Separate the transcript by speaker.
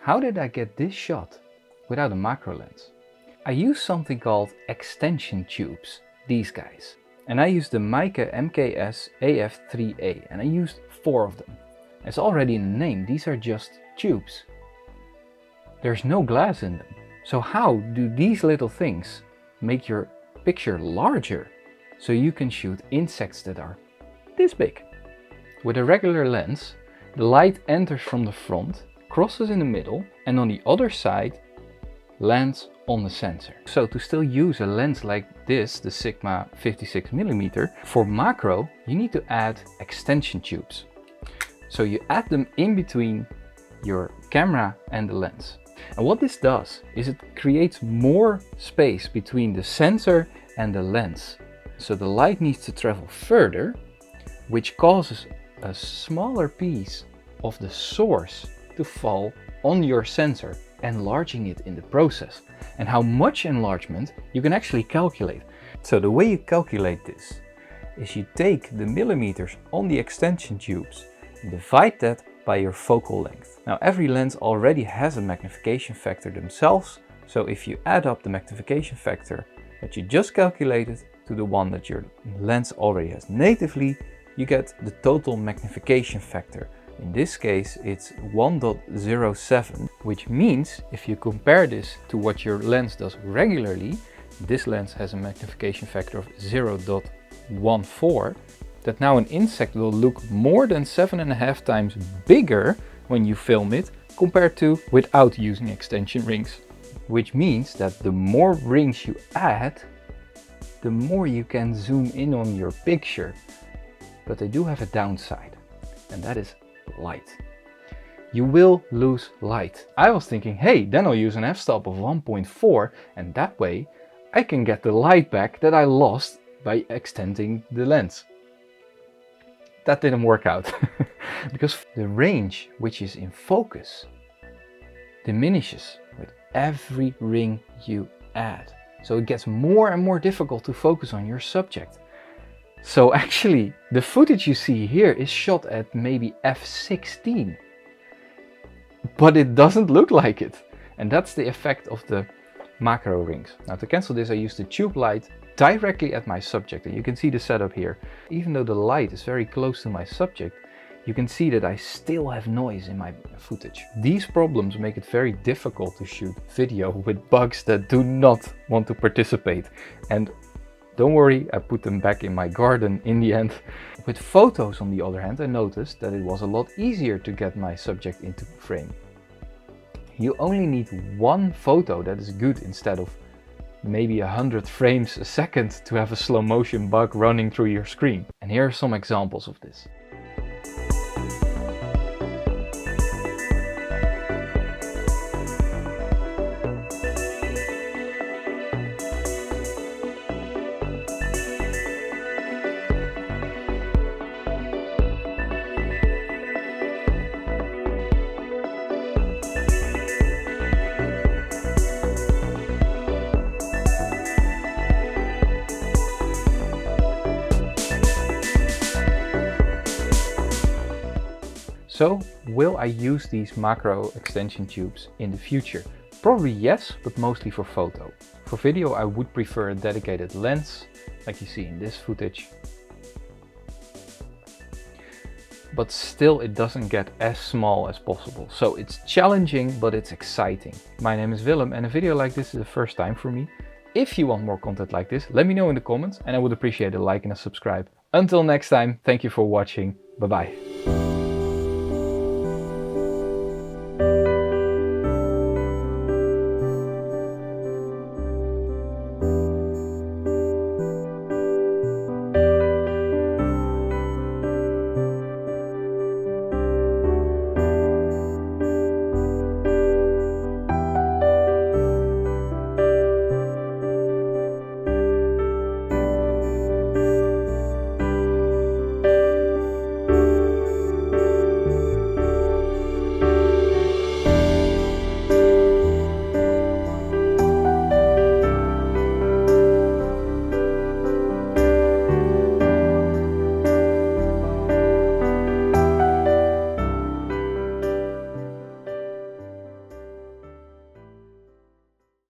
Speaker 1: How did I get this shot without a macro lens? I used something called extension tubes, these guys. And I used the Meike MK-S-AF3a, and I used 4 of them. It's already in the name, these are just tubes. There's no glass in them. So how do these little things make your picture larger so you can shoot insects that are this big? With a regular lens, the light enters from the front, crosses in the middle, and on the other side lands on the sensor. So to still use a lens like this, the Sigma 56mm, for macro you need to add extension tubes. So you add them in between your camera and the lens. And what this does is it creates more space between the sensor and the lens. So the light needs to travel further, which causes a smaller piece of the source to fall on your sensor, enlarging it in the process. And how much enlargement you can actually calculate. So the way you calculate this is you take the millimeters on the extension tubes and divide that by your focal length. Now every lens already has a magnification factor themselves, so if you add up the magnification factor that you just calculated to the one that your lens already has natively, you get the total magnification factor. In this case it's 1.07, which means if you compare this to what your lens does regularly, this lens has a magnification factor of 0.14, that now an insect will look more than 7.5 times bigger when you film it compared to without using extension rings. Which means that the more rings you add, the more you can zoom in on your picture. But they do have a downside, and that is light. You will lose light. I was thinking, hey, then I'll use an f-stop of 1.4 and that way I can get the light back that I lost by extending the lens. That didn't work out because the range which is in focus diminishes with every ring you add. So it gets more and more difficult to focus on your subject. So actually the footage you see here is shot at maybe f16, but it doesn't look like it. And that's the effect of the macro rings. Now to cancel this I use the tube light directly at my subject, and you can see the setup here. Even though the light is very close to my subject, you can see that I still have noise in my footage. These problems make it very difficult to shoot video with bugs that do not want to participate. And don't worry, I put them back in my garden in the end. With photos on the other hand, I noticed that it was a lot easier to get my subject into frame. You only need one photo that is good instead of maybe 100 frames a second to have a slow motion bug running through your screen. And here are some examples of this. So, will I use these macro extension tubes in the future? Probably yes, but mostly for photo. For video I would prefer a dedicated lens, like you see in this footage. But still it doesn't get as small as possible. So it's challenging, but it's exciting. My name is Willem and a video like this is the first time for me. If you want more content like this, let me know in the comments and I would appreciate a like and a subscribe. Until next time, thank you for watching. Bye bye.